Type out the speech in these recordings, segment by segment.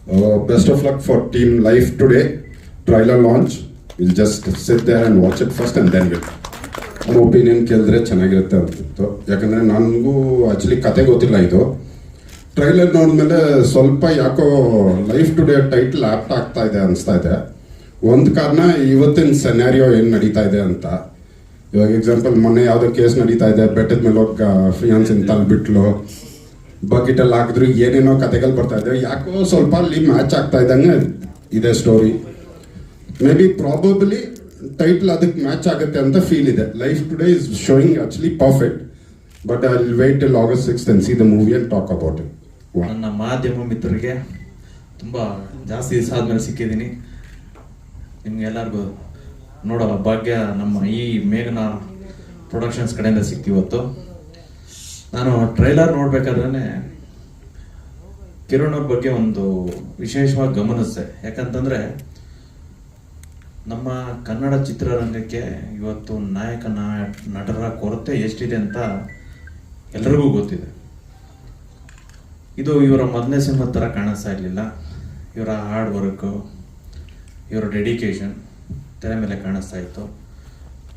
Best of luck for Team Life today. Trailer launch. We'll just sit there and watch it first and then we'll. ನಮ್ಮ opinion ಕೇಳಿದ್ರೆ ಚೆನ್ನಾಗಿರುತ್ತೆ ಅಂತಿತ್ತು. ಯಾಕಂದರೆ ನನಗೂ actually ಕತೆ ಗೊತ್ತಿಲ್ಲ. ಇದು ಟ್ರೈಲರ್ ನೋಡಿದ್ಮೇಲೆ ಸ್ವಲ್ಪ ಯಾಕೋ ಲೈಫ್ ಟುಡೇ ಟೈಟ್ಲ್ ಆ್ಯಪ್ಟ್ ಆಗ್ತಾ ಇದೆ ಅನಿಸ್ತಾ ಇದೆ. ಒಂದು ಕಾರಣ ಇವತ್ತಿನ ಸೆನಾರಿಯೋ ಏನು ನಡೀತಾ ಇದೆ ಅಂತ. ಇವಾಗ ಎಕ್ಸಾಂಪಲ್ ಮೊನ್ನೆ ಯಾವುದೋ ಕೇಸ್ ನಡೀತಾ ಇದೆ, ಬೆಟ್ಟದ ಮೇಲೆ ಹೋಗಿ ಫಿಯಾನ್ಸಿನ ತಲ್ಬಿಟ್ಲು, ಬಕೆಟಲ್ಲಿ ಹಾಕಿದ್ರು, ಏನೇನೋ ಕತೆಗಳು ಬರ್ತಾ ಇದೆ. ಯಾಕೋ ಸ್ವಲ್ಪ ಅಲ್ಲಿ ಮ್ಯಾಚ್ ಆಗ್ತಾ ಇದ್ದಂಗೆ ಇದೆ story. Maybe probably title ಅದಕ್ಕೆ ಮ್ಯಾಚ್ ಆಗುತ್ತೆ ಅಂತ ಫೀಲ್ ಇದೆ. Life today is showing actually perfect, but I will wait till August 6th and see the movie and talk about it. ನನ್ನ ಮಾಧ್ಯಮ ಮಿತ್ರರಿಗೆ ತುಂಬ ಜಾಸ್ತಿ ದಿವಸ ಆದ್ಮೇಲೆ ಸಿಕ್ಕಿದ್ದೀನಿ. ನಿಮ್ಗೆಲ್ಲರಿಗೂ ನೋಡೋ ಭಾಗ್ಯ ನಮ್ಮ ಈ ಮೇಘನಾ ಪ್ರೊಡಕ್ಷನ್ಸ್ ಕಡೆಯಿಂದ ಸಿಕ್ಕಿವತ್ತು. ನಾನು ಟ್ರೈಲರ್ ನೋಡ್ಬೇಕಾದ್ರೆ ಕಿರಣ್ ಅವ್ರ ಬಗ್ಗೆ ಒಂದು ವಿಶೇಷವಾಗಿ ಗಮನಿಸಿದೆ. ಯಾಕಂತಂದ್ರೆ ನಮ್ಮ ಕನ್ನಡ ಚಿತ್ರರಂಗಕ್ಕೆ ಇವತ್ತು ನಾಯಕ ನಟರ ಕೊರತೆ ಎಷ್ಟಿದೆ ಅಂತ ಎಲ್ಲರಿಗೂ ಗೊತ್ತಿದೆ. ಇದು ಇವರ ಮೊದಲನೇ ಸಿನಿಮಾ ಥರ ಕಾಣಿಸ್ತಾ ಇರಲಿಲ್ಲ. ಇವರ ಹಾರ್ಡ್ ವರ್ಕು, ಇವರ ಡೆಡಿಕೇಶನ್ ತೆರೆ ಮೇಲೆ ಕಾಣಿಸ್ತಾ ಇತ್ತು.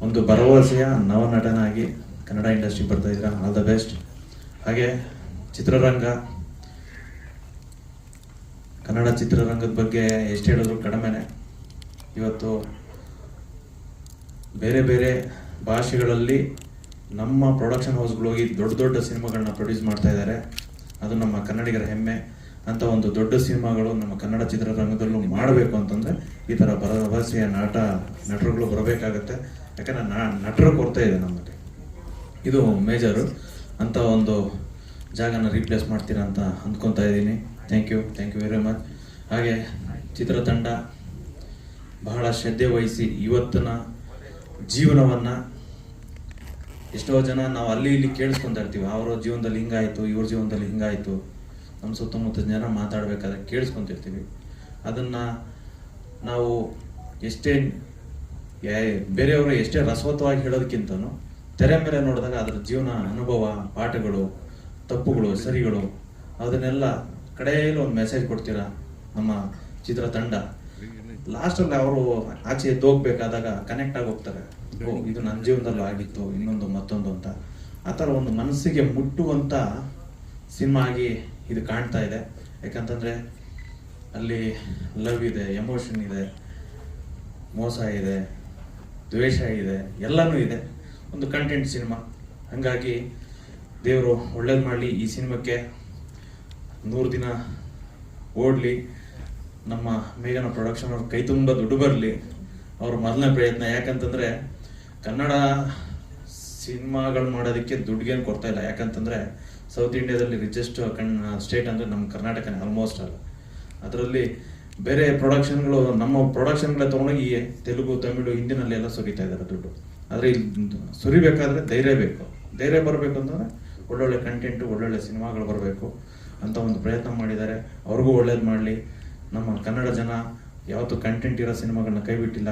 ಒಂದು ಭರವಸೆಯ ನವನಟನಾಗಿ ಕನ್ನಡ ಇಂಡಸ್ಟ್ರಿ ಬರ್ತಾ ಇದ್ದೀರಾ, ಆಲ್ ದ ಬೆಸ್ಟ್. ಹಾಗೆ ಚಿತ್ರರಂಗ, ಕನ್ನಡ ಚಿತ್ರರಂಗದ ಬಗ್ಗೆ ಎಷ್ಟು ಹೇಳಿದ್ರು ಕಡಿಮೆನೆ. ಇವತ್ತು ಬೇರೆ ಬೇರೆ ಭಾಷೆಗಳಲ್ಲಿ ನಮ್ಮ ಪ್ರೊಡಕ್ಷನ್ ಹೌಸ್ಗಳು ಹೋಗಿ ದೊಡ್ಡ ದೊಡ್ಡ ಸಿನಿಮಾಗಳನ್ನ ಪ್ರೊಡ್ಯೂಸ್ ಮಾಡ್ತಾ ಇದ್ದಾರೆ. ಅದು ನಮ್ಮ ಕನ್ನಡಿಗರ ಹೆಮ್ಮೆ. ಅಂತ ಒಂದು ದೊಡ್ಡ ಸಿನಿಮಾಗಳು ನಮ್ಮ ಕನ್ನಡ ಚಿತ್ರರಂಗದಲ್ಲೂ ಮಾಡಬೇಕು ಅಂತಂದರೆ ಈ ಥರ ಭರವಸೆಯ ನಟರುಗಳು ಬರಬೇಕಾಗತ್ತೆ. ಯಾಕಂದರೆ ನಟರ ಕೊರತೆ ಇದೆ ನಮ್ಮಲ್ಲಿ, ಇದು ಮೇಜರು. ಅಂತ ಒಂದು ಜಾಗನ ರೀಪ್ಲೇಸ್ ಮಾಡ್ತೀರಾ ಅಂತ ಅಂದ್ಕೊತಾ ಇದ್ದೀನಿ. Thank you very much. ಹಾಗೆ ಚಿತ್ರತಂಡ ಬಹಳ ಶ್ರದ್ಧೆ ವಹಿಸಿ ಇವತ್ತಿನ ಜೀವನವನ್ನು, ಎಷ್ಟೋ ಜನ ನಾವು ಅಲ್ಲಿ ಇಲ್ಲಿ ಕೇಳಿಸ್ಕೊತಾ ಇರ್ತೀವಿ, ಅವರ ಜೀವನದಲ್ಲಿ ಹಿಂಗಾಯಿತು, ಇವ್ರ ಜೀವನದಲ್ಲಿ ಹಿಂಗಾಯಿತು, ನಮ್ಮ ಸುತ್ತಮುತ್ತ ಜನ ಮಾತಾಡಬೇಕಾದ್ರೆ ಕೇಳಿಸ್ಕೊತಿರ್ತೀವಿ. ಅದನ್ನು ನಾವು ಎಷ್ಟೇ ಬೇರೆಯವರು ಎಷ್ಟೇ ರಸವತ್ತವಾಗಿ ಹೇಳೋದಕ್ಕಿಂತನೂ ತೆರೆ ಮೇಲೆ ನೋಡಿದಾಗ ಅದರ ಜೀವನ ಅನುಭವ, ಪಾಠಗಳು, ತಪ್ಪುಗಳು, ಸರಿಗಳು, ಅದನ್ನೆಲ್ಲ ಕಡೆಯಲ್ಲಿ ಒಂದು ಮೆಸೇಜ್ ಕೊಡ್ತೀರಾ ನಮ್ಮ ಚಿತ್ರತಂಡ. ಲಾಸ್ಟಲ್ಲಿ ಅವರು ಆಚೆ ಎದ್ದು ಹೋಗ್ಬೇಕಾದಾಗ ಕನೆಕ್ಟ್ ಆಗಿ ಹೋಗ್ತಾರೆ. ಓ, ಇದು ನನ್ನ ಜೀವನದಲ್ಲೂ ಆಗಿತ್ತು, ಇನ್ನೊಂದು ಮತ್ತೊಂದು ಅಂತ. ಆ ಥರ ಒಂದು ಮನಸ್ಸಿಗೆ ಮುಟ್ಟುವಂಥ ಸಿನಿಮಾ ಆಗಿ ಇದು ಕಾಣ್ತಾ ಇದೆ. ಯಾಕಂತಂದರೆ ಅಲ್ಲಿ ಲವ್ ಇದೆ, ಎಮೋಷನ್ ಇದೆ, ಮೋಸ ಇದೆ, ದ್ವೇಷ ಇದೆ, ಎಲ್ಲನೂ ಇದೆ. ಒಂದು ಕಂಟೆಂಟ್ ಸಿನಿಮಾ. ಹಾಗಾಗಿ ದೇವರು ಒಳ್ಳೇದು ಮಾಡಲಿ. ಈ ಸಿನಿಮಾಕ್ಕೆ 100 ದಿನ ಓಡಲಿ. ನಮ್ಮ ಮೇಘನ ಪ್ರೊಡಕ್ಷನ್ ಅವ್ರ ಕೈ ತುಂಬ ದುಡ್ಡು ಬರಲಿ. ಅವ್ರ ಮೊದಲನೇ ಪ್ರಯತ್ನ. ಯಾಕಂತಂದರೆ ಕನ್ನಡ ಸಿನಿಮಾಗಳು ಮಾಡೋದಕ್ಕೆ ದುಡ್ಡಿಗೇನು ಕೊಡ್ತಾ ಇಲ್ಲ. ಯಾಕಂತಂದರೆ ಸೌತ್ ಇಂಡಿಯಾದಲ್ಲಿ ರಿಚೆಸ್ಟ್ ಸ್ಟೇಟ್ ಅಂದರೆ ನಮ್ಮ ಕರ್ನಾಟಕನೇ ಆಲ್ಮೋಸ್ಟ್ ಅಲ್ಲ. ಅದರಲ್ಲಿ ಬೇರೆ ಪ್ರೊಡಕ್ಷನ್ಗಳು ನಮ್ಮ ಪ್ರೊಡಕ್ಷನ್ಗಳೇ ತೊಗೊಂಡೋಗಿ ತೆಲುಗು, ತಮಿಳು, ಹಿಂದಿನಲ್ಲಿ ಎಲ್ಲ ಸುರಿತಾ ಇದ್ದಾರೆ ದುಡ್ಡು. ಆದರೆ ಇಲ್ಲಿ ಸುರಿಬೇಕಾದ್ರೆ ಧೈರ್ಯ ಬೇಕು. ಧೈರ್ಯ ಬರಬೇಕು ಅಂತಂದರೆ ಒಳ್ಳೊಳ್ಳೆ ಕಂಟೆಂಟು, ಒಳ್ಳೊಳ್ಳೆ ಸಿನಿಮಾಗಳು ಬರಬೇಕು ಅಂತ ಒಂದು ಪ್ರಯತ್ನ ಮಾಡಿದ್ದಾರೆ. ಅವ್ರಿಗೂ ಒಳ್ಳೇದು ಮಾಡಲಿ. ನಮ್ಮ ಕನ್ನಡ ಜನ ಯಾವತ್ತೂ ಕಂಟೆಂಟ್ ಇರೋ ಸಿನಿಮಾಗಳನ್ನ ಕೈ ಬಿಟ್ಟಿಲ್ಲ,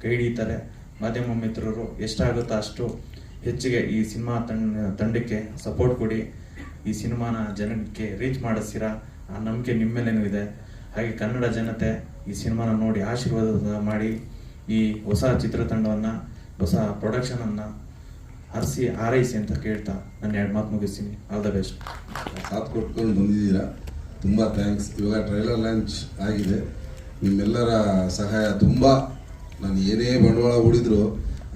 ಕೈ ಹಿಡಿತಾರೆ. ಮಾಧ್ಯಮ ಮಿತ್ರರು ಎಷ್ಟಾಗುತ್ತೋ ಅಷ್ಟು ಹೆಚ್ಚಿಗೆ ಈ ಸಿನಿಮಾ ತಂಡಕ್ಕೆ ಸಪೋರ್ಟ್ ಕೊಡಿ. ಈ ಸಿನಿಮಾನ ಜನಕ್ಕೆ ರೀಚ್ ಮಾಡಿಸ್ತೀರಾ, ಆ ನಂಬಿಕೆ ನಿಮ್ಮ ಮೇಲೇನೂ ಇದೆ. ಹಾಗೆ ಕನ್ನಡ ಜನತೆ ಈ ಸಿನಿಮಾನ ನೋಡಿ ಆಶೀರ್ವಾದ ಮಾಡಿ ಈ ಹೊಸ ಚಿತ್ರತಂಡವನ್ನು, ಹೊಸ ಪ್ರೊಡಕ್ಷನನ್ನು ಹಾರೈಸಿ ಅಂತ ಕೇಳ್ತಾ ನಾನು 2 ಮಾತು ಮುಗಿಸ್ತೀನಿ. All the best. ಸಾಥ್ ಕೊಟ್ಕೊಂಡು ಬಂದಿದ್ದೀರಾ, ತುಂಬ ಥ್ಯಾಂಕ್ಸ್. ಇವಾಗ ಟ್ರೈಲರ್ ಲಾಂಚ್ ಆಗಿದೆ. ನಿಮ್ಮೆಲ್ಲರ ಸಹಾಯ ತುಂಬ. ನಾನು ಏನೇ ಬಂಡವಾಳ ಹೂಡಿದ್ರು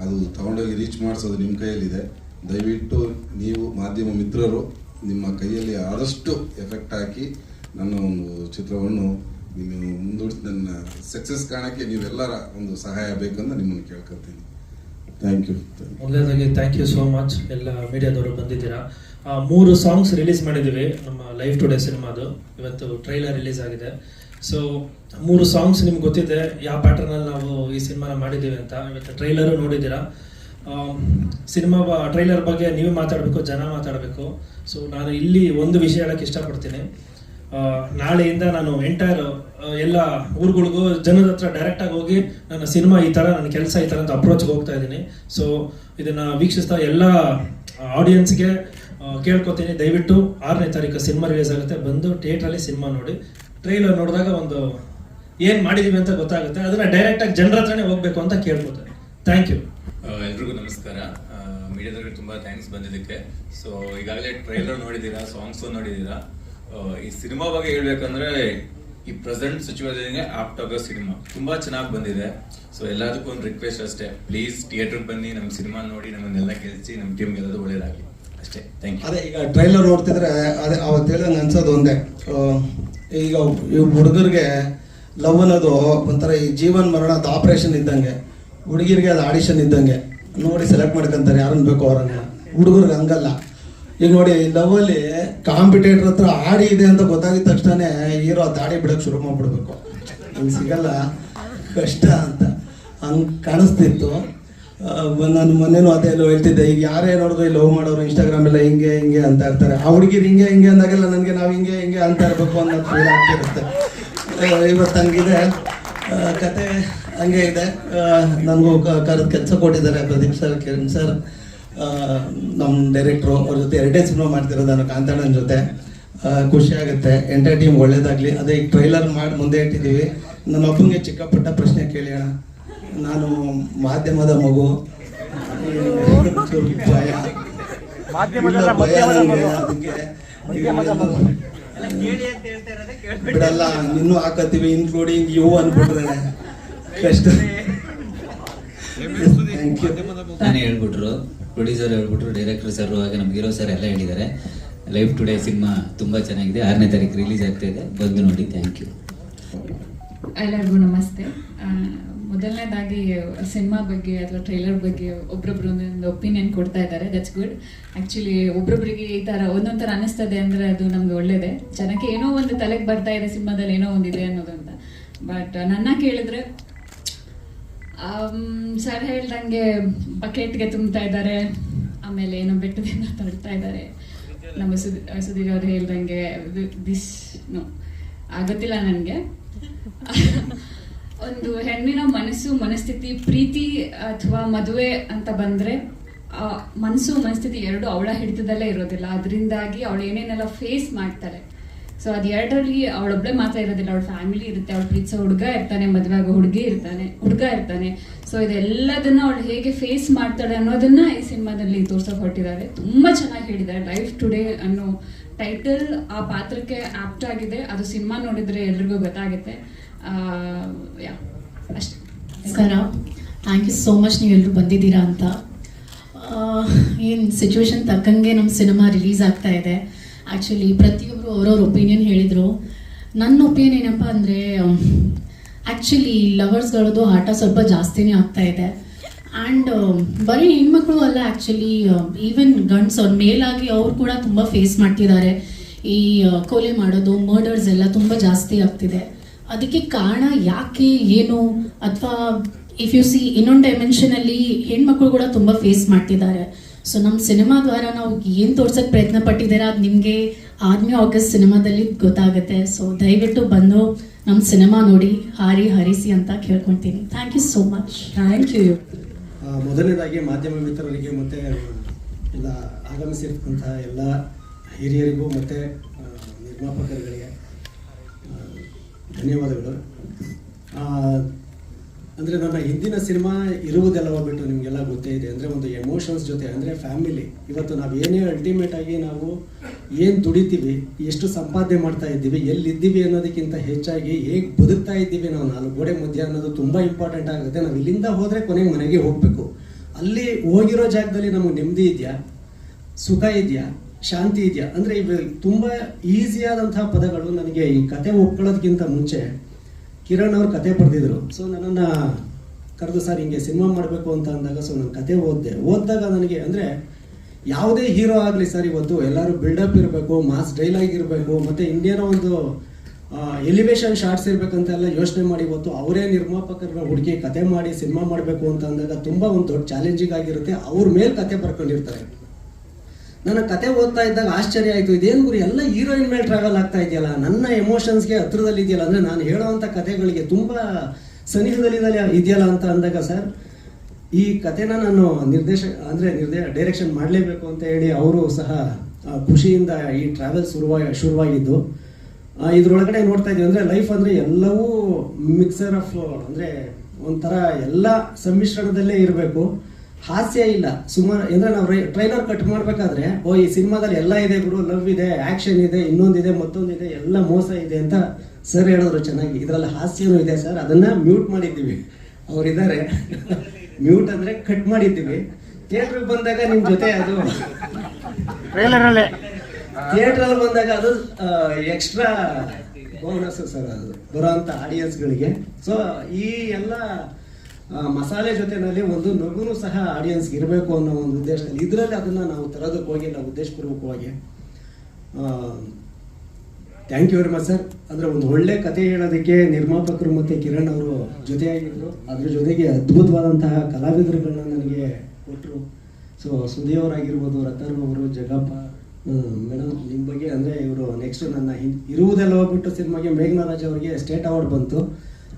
ಅದು ತಗೊಂಡೋಗಿ ರೀಚ್ ಮಾಡಿಸೋದು ನಿಮ್ಮ ಕೈಯಲ್ಲಿದೆ. ದಯವಿಟ್ಟು ನೀವು ಮಾಧ್ಯಮ ಮಿತ್ರರು ನಿಮ್ಮ ಕೈಯಲ್ಲಿ ಆದಷ್ಟು ಎಫೆಕ್ಟ್ ಹಾಕಿ ನನ್ನ ಒಂದು ಚಿತ್ರವನ್ನು ನೀವು ಮುಂದೂಡಿಸಿ ನನ್ನ ಸಕ್ಸಸ್ ಕಾಣೋಕ್ಕೆ ನೀವೆಲ್ಲರ ಒಂದು ಸಹಾಯ ಬೇಕಂತ ನಿಮ್ಮನ್ನು ಕೇಳ್ಕೊತೀನಿ. Thank you. ಮೊದಲನೇದಾಗಿ ಥ್ಯಾಂಕ್ ಯು ಸೋ ಮಚ್. ಎಲ್ಲ ಮೀಡಿಯಾದವರು ಬಂದಿದ್ದೀರಾ. 3 ಸಾಂಗ್ಸ್ ರಿಲೀಸ್ ಮಾಡಿದ್ದೀವಿ ನಮ್ಮ ಲೈಫ್ ಟುಡೇ ಸಿನಿಮಾದು. ಇವತ್ತು ಟ್ರೈಲರ್ ರಿಲೀಸ್ ಆಗಿದೆ. ಸೊ 3 ಸಾಂಗ್ಸ್ ನಿಮ್ಗೆ ಗೊತ್ತಿದೆ ಯಾವ ಪ್ಯಾಟರ್ನಲ್ಲಿ ನಾವು ಈ ಸಿನಿಮಾನ ಮಾಡಿದ್ದೀವಿ ಅಂತ. ಇವತ್ತು ಟ್ರೈಲರು ನೋಡಿದ್ದೀರಾ. ಸಿನಿಮಾ ಟ್ರೈಲರ್ ಬಗ್ಗೆ ನೀವೇ ಮಾತಾಡಬೇಕು, ಜನ ಮಾತಾಡಬೇಕು. ಸೊ ನಾನು ಇಲ್ಲಿ ಒಂದು ವಿಷಯ ಹೇಳಕ್ಕೆ ಇಷ್ಟಪಡ್ತೀನಿ. ನಾಳೆಯಿಂದ ನಾನು ಎಂಟೈರ್ ಎಲ್ಲ ಊರುಗಳಿಗೂ ಜನದ ಹತ್ರ ಡೈರೆಕ್ಟಾಗಿ ಹೋಗಿ ನನ್ನ ಸಿನಿಮಾ ಈ ಥರ, ನನ್ನ ಕೆಲಸ ಈ ಥರ ಅಂತ ಅಪ್ರೋಚ್ಗೆ ಹೋಗ್ತಾ ಇದ್ದೀನಿ. ಸೊ ಇದನ್ನು ವೀಕ್ಷಿಸ್ತಾ ಎಲ್ಲ ಆಡಿಯನ್ಸ್ಗೆ ಕೇಳ್ಕೊತೀನಿ, ದಯವಿಟ್ಟು 6ನೇ ತಾರೀಕು ಸಿನಿಮಾ ರಿಲೀಸ್ ಆಗುತ್ತೆ, ಬಂದು ಥಿಯೇಟ್ರಲ್ಲಿ ಸಿನಿಮಾ ನೋಡಿ. ಟ್ರೈಲರ್ ನೋಡಿದಾಗ ಒಂದು ಏನು ಮಾಡಿದೀವಿ ಅಂತ ಗೊತ್ತಾಗುತ್ತೆ. ಅದನ್ನ ಡೈರೆಕ್ಟಾಗಿ ಜನರ ಹತ್ರನೇ ಹೋಗ್ಬೇಕು ಅಂತ ಕೇಳ್ಕೊತಾರೆ. Thank you. ಎಲ್ರಿಗೂ ನಮಸ್ಕಾರ. ಮೀಡಿಯಾದವ್ರಿಗೆ ತುಂಬ ಥ್ಯಾಂಕ್ಸ್ ಬಂದಿದ್ದಕ್ಕೆ. ಸೊ ಈಗಾಗಲೇ ಟ್ರೈಲರ್ ನೋಡಿದ್ದೀರಾ, ಸಾಂಗ್ಸು ನೋಡಿದ್ದೀರಾ. ಈ ಸಿನಿಮಾ ಬಗ್ಗೆ ಹೇಳ್ಬೇಕಂದ್ರೆ ಈ ಪ್ರೆಸೆಂಟ್ ಸಿಚುವೇಶನ್ಗೆ ಆಪ್ಟ್ ಆಗೋ ಸಿನಿಮಾ ತುಂಬ ಚೆನ್ನಾಗಿ ಬಂದಿದೆ. ಸೊ ಎಲ್ಲದಕ್ಕೂ ಒಂದು ರಿಕ್ವೆಸ್ಟ್ ಅಷ್ಟೇ, ಪ್ಲೀಸ್ ಥಿಯೇಟ್ರಿಗೆ ಬನ್ನಿ, ನಮ್ಮ ಸಿನಿಮಾ ನೋಡಿ, ನಮ್ಮನ್ನೆಲ್ಲ ಗೆಲ್ಲಿಸಿ, ನಮ್ಮ ಟೀಮ್ಗೆ ಎಲ್ಲದು ಒಳ್ಳೇದಾಗಲಿ ಅಷ್ಟೇ. Thank you. ಅದೇ ಈಗ ಟ್ರೈಲರ್ ನೋಡ್ತಿದ್ರೆ ಅದೇ ಅವತ್ತು ಹೇಳ್ದಂಗೆ ಅನ್ಸೋದು ಒಂದೇ, ಈಗ ಈ ಹುಡುಗರಿಗೆ ಲವ್ ಅನ್ನೋದು ಒಂಥರ ಈ ಜೀವನ್ ಮರಣದ ಆಪರೇಷನ್ ಇದ್ದಂಗೆ, ಹುಡುಗಿರಿಗೆ ಅದು ಆಡಿಷನ್ ಇದ್ದಂಗೆ. ನೋಡಿ ಸೆಲೆಕ್ಟ್ ಮಾಡ್ಕೊಂತಾರೆ ಯಾರನ್ನ ಬೇಕೋ ಅವ್ರನ್ನ. ಹುಡುಗರಿಗೆ ಹಂಗಲ್ಲ. ಈಗ ನೋಡಿ ಲವ್ವಲ್ಲಿ ಕಾಂಪಿಟೇಟರ್ ಹತ್ರ ಆಡಿ ಇದೆ ಅಂತ ಗೊತ್ತಾಗಿದ ತಕ್ಷಣ ಹೀರೋ ದಾಡಿ ಬಿಡೋಕೆ ಶುರು ಮಾಡ್ಬಿಡ್ಬೇಕು. ಹಂಗೆ ಸಿಗಲ್ಲ, ಕಷ್ಟ ಅಂತ ಹಂಗೆ ಕಾಣಿಸ್ತಿತ್ತು. ನಾನು ಮೊನ್ನೆನೂ ಅದೇ ಹೇಳ್ತಿದ್ದೆ, ಈಗ ಯಾರೇ ನೋಡಿದ್ರು ಲವ್ ಮಾಡೋರು ಇನ್ಸ್ಟಾಗ್ರಾಮ್ ಎಲ್ಲ ಹಿಂಗೆ ಹಿಂಗೆ ಅಂತ ಇರ್ತಾರೆ. ಆ ಹುಡುಗಿರು ಹಿಂಗೆ ಹಿಂಗೆ ಅಂದಾಗೆಲ್ಲ ನನಗೆ ನಾವು ಹಿಂಗೆ ಹಿಂಗೆ ಅಂತ ಇರಬೇಕು ಅನ್ನೋದು ಫೀಲ್ ಆಗ್ತಿರುತ್ತೆ. ಇವತ್ತು ಹಂಗಿದೆ ಕತೆ, ಹಂಗೆ ಇದೆ. ನನಗೂ ಕರೆದು ಕೆಲಸ ಕೊಟ್ಟಿದ್ದಾರೆ ಪ್ರದೀಪ್ ಸರ್, ಕಿರಣ್ ಸರ್, ನಮ್ಮ ಡೈರೆಕ್ಟ್ರು. ಅವ್ರ ಜೊತೆ 2 ಸಿನಿಮಾ ಮಾಡ್ತಿರೋದು ನಾನು ಕಾಂತಾಣನ ಜೊತೆ. ಖುಷಿ ಆಗುತ್ತೆ. ಎಂಟೈರ್ ಟೀಮ್ ಒಳ್ಳೇದಾಗಲಿ. ಅದೇ ಈಗ ಟ್ರೈಲರ್ ಮಾಡಿ ಮುಂದೆ ಇಟ್ಟಿದ್ದೀವಿ. ನನ್ನ ಒಬ್ಬನಿಗೆ ಚಿಕ್ಕ ಪುಟ್ಟ ಪ್ರಶ್ನೆ ಕೇಳಿ ಅಣ್ಣ. ನಾನು ಮಾಧ್ಯಮದ ಮಗು, ಭಯ ಬಿಡಲ್ಲ, ಇನ್ನೂ ಹಾಕತ್ತೀವಿ ಇನ್ಕ್ಲೂಡಿಂಗ್ ಯು ಅನ್ಬಿಟ್ರೆ ಕಷ್ಟ. ತಾನೇ ಹೇಳ್ಬಿಟ್ರು, ಪ್ರೊಡ್ಯೂಸರ್ ಹೇಳ್ಬಿಟ್ರು, ಡೈರೆಕ್ಟರ್ ಸರ್ ಹಾಗೆ ನಮ್ಮ ಹೀರೋ ಸರ್ ಎಲ್ಲ ಹೇಳಿದ್ದಾರೆ. ಲೈಫ್ ಟುಡೇ ಸಿನಿಮಾ ತುಂಬ ಚೆನ್ನಾಗಿದೆ. 6ನೇ ತಾರೀಕು ರಿಲೀಸ್ ಆಗ್ತಾ ಇದೆ, ಬಂದು ನೋಡಿ. Thank you. ಎಲ್ಲರಿಗೂ ನಮಸ್ತೆ. ಮೊದಲನೇದಾಗಿ ಸಿನಿಮಾ ಬಗ್ಗೆ ಅಥವಾ ಟ್ರೈಲರ್ ಬಗ್ಗೆ ಒಬ್ರೊಬ್ರು ಒಂದೊಂದು ಒಪಿನಿಯನ್ ಕೊಡ್ತಾ ಇದ್ದಾರೆ. That's good. ಆ್ಯಕ್ಚುಲಿ ಒಬ್ರೊಬ್ರಿಗೆ ಈ ಥರ ಒಂದೊಂದು ಥರ ಅನ್ನಿಸ್ತದೆ ಅಂದರೆ ಅದು ನಮ್ಗೆ ಒಳ್ಳೇದೇ. ಜನಕ್ಕೆ ಏನೋ ಒಂದು ತಲೆಗೆ ಬರ್ತಾ ಇದೆ ಸಿನಿಮಾದಲ್ಲಿ ಏನೋ ಒಂದಿದೆ ಅನ್ನೋದು ಅಂತ. ಬಟ್ ನನ್ನ ಕೇಳಿದ್ರೆ ಸರ್ ಹೇಳ್ದಂಗೆ ಬಕೆಟ್ಗೆ ತುಂಬ್ತಾ ಇದ್ದಾರೆ, ಆಮೇಲೆ ಏನೋ ಬೆಟ್ಟದಿಂದ ತಳ್ತಾ ಇದ್ದಾರೆ. ನಮ್ಮ ಸುಧೀರ್ ಅವರು ಹೇಳ್ದಂಗೆ ದಿಸ್ ನೋ ಆಗುತ್ತಿಲ್ಲ ನನಗೆ. ಒಂದು ಹೆಣ್ಣಿನ ಮನಸ್ಥಿತಿ, ಪ್ರೀತಿ ಅಥವಾ ಮದುವೆ ಅಂತ ಬಂದರೆ ಮನಸ್ಥಿತಿ ಎರಡು ಅವಳ ಹಿಡಿತದಲ್ಲೇ ಇರೋದಿಲ್ಲ. ಅದರಿಂದಾಗಿ ಅವಳು ಏನೇನೆಲ್ಲ ಫೇಸ್ ಮಾಡ್ತಾಳೆ. ಸೊ ಅದು ಎರಡರಲ್ಲಿ ಅವಳೊಬ್ಬಳೇ ಮಾತ್ರ ಇರೋದಿಲ್ಲ, ಅವಳ ಫ್ಯಾಮಿಲಿ ಇರುತ್ತೆ, ಅವಳು ಪ್ರೀತಿಸೋ ಹುಡುಗ ಇರ್ತಾನೆ, ಮದುವೆ ಆಗೋ ಹುಡುಗ ಇರ್ತಾನೆ. ಸೊ ಇದೆಲ್ಲದನ್ನ ಅವಳು ಹೇಗೆ ಫೇಸ್ ಮಾಡ್ತಾಳೆ ಅನ್ನೋದನ್ನ ಈ ಸಿನಿಮಾದಲ್ಲಿ ತೋರ್ಸೋಕೆ ಹೊರಟಿದ್ದಾರೆ. ತುಂಬ ಚೆನ್ನಾಗಿ ಹೇಳಿದ್ದಾರೆ. ಲೈಫ್ ಟುಡೇ ಅನ್ನೋ ಟೈಟಲ್ ಆ ಪಾತ್ರಕ್ಕೆ ಆಪ್ಟ್ ಆಗಿದೆ. ಅದು ಸಿನಿಮಾ ನೋಡಿದ್ರೆ ಎಲ್ರಿಗೂ ಗೊತ್ತಾಗುತ್ತೆ. ಅಷ್ಟೇ. ನಮಸ್ಕಾರ. ಥ್ಯಾಂಕ್ ಯು ಸೋ ಮಚ್ ನೀವೆಲ್ಲರೂ ಬಂದಿದ್ದೀರಾ ಅಂತ. ಏನು ಸಿಚುವೇಶನ್ ತಕ್ಕಂಗೆ ನಮ್ಮ ಸಿನಿಮಾ ರಿಲೀಸ್ ಆಗ್ತಾ ಇದೆ. ಆ್ಯಕ್ಚುಲಿ ಪ್ರತಿಯೊಬ್ಬರು ಅವ್ರವ್ರ ಒಪಿನಿಯನ್ ಹೇಳಿದರು. ನನ್ನ ಒಪಿನಿಯನ್ ಏನಪ್ಪ ಅಂದರೆ, ಆ್ಯಕ್ಚುಲಿ ಲವರ್ಸ್ಗಳದ್ದು ಆಟ ಸ್ವಲ್ಪ ಜಾಸ್ತಿನೇ ಆಗ್ತಾ ಇದೆ. ಆ್ಯಂಡ್ ಬರೀ ಹೆಣ್ಮಕ್ಳು ಅಲ್ಲ, ಆ್ಯಕ್ಚುಲಿ ಈವನ್ ಗಂಡ್ಸ್ ಅವ್ರ ಮೇಲಾಗಿ ಅವ್ರು ಕೂಡ ತುಂಬ ಫೇಸ್ ಮಾಡ್ತಿದ್ದಾರೆ. ಈ ಕೊಲೆ ಮಾಡೋದು, ಮರ್ಡರ್ಸ್ ಎಲ್ಲ ತುಂಬ ಜಾಸ್ತಿ ಆಗ್ತಿದೆ. ಅದಕ್ಕೆ ಕಾರಣ ಯಾಕೆ, ಏನು, ಅಥವಾ ಇಫ್ ಯು ಸಿ ಇನ್ನೊಂದು ಡೈಮೆನ್ಷನಲ್ಲಿ ಹೆಣ್ಮಕ್ಳು ಕೂಡ ತುಂಬ ಫೇಸ್ ಮಾಡ್ತಿದ್ದಾರೆ. ಸೊ ನಮ್ಮ ಸಿನಿಮಾ ದ್ವಾರ ನಾವು ಏನು ತೋರ್ಸೋಕ್ಕೆ ಪ್ರಯತ್ನ ಪಟ್ಟಿದ್ದೀರಾ ಅದು ನಿಮಗೆ 8ನೇ ಆಗಸ್ಟ್ ಸಿನಿಮಾದಲ್ಲಿ ಗೊತ್ತಾಗುತ್ತೆ. ಸೊ ದಯವಿಟ್ಟು ಬಂದು ನಮ್ಮ ಸಿನಿಮಾ ನೋಡಿ, ಹರಿಸಿ ಅಂತ ಕೇಳ್ಕೊತೀನಿ. Thank you so much. Thank you. ಮೊದಲನೇದಾಗಿ ಮಾಧ್ಯಮ ಮಿತ್ರರಿಗೆ ಮತ್ತು ಎಲ್ಲ ಆಗಮಿಸಿರ್ತಕ್ಕಂಥ ಎಲ್ಲ ಹಿರಿಯರಿಗೂ ಮತ್ತು ನಿರ್ಮಾಪಕರುಗಳಿಗೆ ಧನ್ಯವಾದಗಳು. ಅಂದರೆ ನನ್ನ ಹಿಂದಿನ ಸಿನಿಮಾ ಇರುವುದೆಲ್ಲವ ಬಿಟ್ಟು ನಿಮಗೆಲ್ಲ ಗೊತ್ತೇ ಇದೆ. ಅಂದರೆ ಒಂದು ಎಮೋಷನ್ಸ್ ಜೊತೆ, ಅಂದರೆ ಫ್ಯಾಮಿಲಿ. ಇವತ್ತು ನಾವು ಏನೇ ಅಲ್ಟಿಮೇಟ್ ಆಗಿ ನಾವು ಏನು ದುಡಿತೀವಿ, ಎಷ್ಟು ಸಂಪಾದನೆ ಮಾಡ್ತಾ ಇದ್ದೀವಿ, ಎಲ್ಲಿದ್ದೀವಿ ಅನ್ನೋದಕ್ಕಿಂತ ಹೆಚ್ಚಾಗಿ ಹೇಗೆ ಬದುಕ್ತಾ ಇದ್ದೀವಿ ನಾವು 4 ಗೋಡೆ ಮಧ್ಯೆ ಅನ್ನೋದು ತುಂಬ ಇಂಪಾರ್ಟೆಂಟ್ ಆಗುತ್ತೆ. ನಾವು ಇಲ್ಲಿಂದ ಹೋದರೆ ಕೊನೆಗೆ ಮನೆಗೆ ಹೋಗಬೇಕು. ಅಲ್ಲಿ ಹೋಗಿರೋ ಜಾಗದಲ್ಲಿ ನಮಗೆ ನೆಮ್ಮದಿ ಇದೆಯಾ, ಸುಖ ಇದೆಯಾ, ಶಾಂತಿ ಇದೆಯಾ ಅಂದರೆ ಇವು ತುಂಬ ಈಸಿಯಾದಂತಹ ಪದಗಳು. ನನಗೆ ಈ ಕತೆ ಒಪ್ಕೊಳ್ಳೋದಕ್ಕಿಂತ ಮುಂಚೆ ಕಿರಣ್ ಅವ್ರು ಕತೆ ಬರೆದಿದ್ರು. ಸೊ ನನ್ನನ್ನು ಕರೆದು ಸರ್ ಹಿಂಗೆ ಸಿನಿಮಾ ಮಾಡಬೇಕು ಅಂತ ಅಂದಾಗ, ಸೊ ನಾನು ಕತೆ ಓದಿದಾಗ ನನಗೆ ಅಂದರೆ ಯಾವುದೇ ಹೀರೋ ಆಗಲಿ ಸರ್, ಇವತ್ತು ಎಲ್ಲರೂ ಬಿಲ್ಡಪ್ ಇರಬೇಕು, ಮಾಸ್ ಡೈಲಾಗ್ ಇರಬೇಕು, ಮತ್ತು ಇಂಡಿಯಾನ ಒಂದು ಎಲಿವೇಶನ್ ಶಾರ್ಟ್ಸ್ ಇರಬೇಕಂತೆಲ್ಲ ಯೋಚನೆ ಮಾಡಿ ಇವತ್ತು ಅವರೇ ನಿರ್ಮಾಪಕರನ್ನ ಹುಡುಕಿ ಕತೆ ಮಾಡಿ ಸಿನಿಮಾ ಮಾಡಬೇಕು ಅಂತ ಅಂದಾಗ ತುಂಬ ಒಂದು ದೊಡ್ಡ ಚಾಲೆಂಜಿಂಗ್ ಆಗಿರುತ್ತೆ. ಅವ್ರ ಮೇಲೆ ಕತೆ ಬರ್ಕೊಂಡಿರ್ತಾರೆ. ನನ್ನ ಕತೆ ಓದ್ತಾ ಇದ್ದಾಗ ಆಶ್ಚರ್ಯ ಆಯಿತು, ಇದೇನು ಗುರಿ ಎಲ್ಲ ಹೀರೋಯಿನ್ ಮೇಲೆ ಟ್ರಾವೆಲ್ ಆಗ್ತಾ ಇದೆಯಲ್ಲ, ನನ್ನ ಎಮೋಷನ್ಸ್ಗೆ ಹತ್ರದಲ್ಲಿ ಇದೆಯಲ್ಲ, ಅಂದರೆ ನಾನು ಹೇಳೋವಂಥ ಕತೆಗಳಿಗೆ ತುಂಬ ಸನಿಹದಲ್ಲಿ ಇದೆಯಲ್ಲ ಅಂತ ಅಂದಾಗ, ಸರ್ ಈ ಕತೆನ ನಾನು ಡೈರೆಕ್ಷನ್ ಮಾಡಲೇಬೇಕು ಅಂತ ಹೇಳಿ ಅವರು ಸಹ ಖುಷಿಯಿಂದ ಈ ಟ್ರಾವೆಲ್ ಶುರುವಾಗಿದ್ದು. ಇದ್ರೊಳಗಡೆ ನೋಡ್ತಾ ಇದೀವಿ ಅಂದರೆ ಲೈಫ್ ಅಂದರೆ ಎಲ್ಲವೂ ಮಿಕ್ಸರ್ ಆಫ್ ಅಂದರೆ ಒಂಥರ ಎಲ್ಲ ಸಮ್ಮಿಶ್ರಣದಲ್ಲೇ ಇರಬೇಕು. ಹಾಸ್ಯ ಇಲ್ಲ ಸುಮಾರು ಅಂದರೆ ನಾವು ಟ್ರೈಲರ್ ಕಟ್ ಮಾಡಬೇಕಾದ್ರೆ ಈ ಸಿನಿಮಾದಲ್ಲಿ ಎಲ್ಲ ಇದೆ ಗುರು, ಲವ್ ಇದೆ, ಆ್ಯಕ್ಷನ್ ಇದೆ, ಇನ್ನೊಂದಿದೆ, ಮತ್ತೊಂದಿದೆ, ಎಲ್ಲ ಮೋಸ ಇದೆ ಅಂತ ಸರ್ ಹೇಳಿದ್ರು ಚೆನ್ನಾಗಿ. ಇದರಲ್ಲಿ ಹಾಸ್ಯನೂ ಇದೆ ಸರ್, ಅದನ್ನು ಮ್ಯೂಟ್ ಮಾಡಿದ್ದೀವಿ. ಅವರಿದ್ದಾರೆ ಮ್ಯೂಟ್ ಅಂದರೆ ಕಟ್ ಮಾಡಿದ್ದೀವಿ. ಥಿಯೇಟ್ರಿಗೆ ಬಂದಾಗ ನಿಮ್ಮ ಜೊತೆ ಅದು ಥಿಯೇಟ್ರಲ್ಲಿ ಬಂದಾಗ ಅದು ಎಕ್ಸ್ಟ್ರಾ ಬೋನಸ್ ಸರ್, ಅದು ಬರೋಂಥ ಆಡಿಯನ್ಸ್ಗಳಿಗೆ. ಸೊ ಈ ಎಲ್ಲ ಮಸಾಲೆ ಜೊತೆನಲ್ಲಿ ಒಂದು ನಗುನು ಸಹ ಆಡಿಯನ್ಸ್ಗೆ ಇರಬೇಕು ಅನ್ನೋ ಒಂದು ಉದ್ದೇಶದಲ್ಲಿ ಇದರಲ್ಲಿ ಅದನ್ನು ನಾವು ತರೋದಕ್ಕೆ ಹೋಗಿಲ್ಲ ಉದ್ದೇಶಪೂರ್ವಕವಾಗಿ. Thank you very much sir. ಅಂದರೆ ಒಂದು ಒಳ್ಳೆ ಕತೆ ಹೇಳೋದಕ್ಕೆ ನಿರ್ಮಾಪಕರು ಮತ್ತು ಕಿರಣ್ ಅವರು ಜೊತೆಯಾಗಿದ್ದರು. ಅದ್ರ ಜೊತೆಗೆ ಅದ್ಭುತವಾದಂತಹ ಕಲಾವಿದರುಗಳನ್ನ ನನಗೆ ಕೊಟ್ಟರು. ಸೊ ಸುದೀಯವರಾಗಿರ್ಬೋದು, ರತನ್ ಅವರು, ಜಗಪ್ಪ ಮೇಡಮ್, ನಿಮ್ಮ ಬಗ್ಗೆ ಅಂದರೆ ಇವರು ನೆಕ್ಸ್ಟ್ ನನ್ನ ಇರುವುದೆಲ್ಲ ಹೋಗ್ಬಿಟ್ಟು ಸಿನಿಮಾಗೆ ಮೇಘನಾರಾಜ್ ಅವರಿಗೆ ಸ್ಟೇಟ್ ಅವಾರ್ಡ್ ಬಂತು.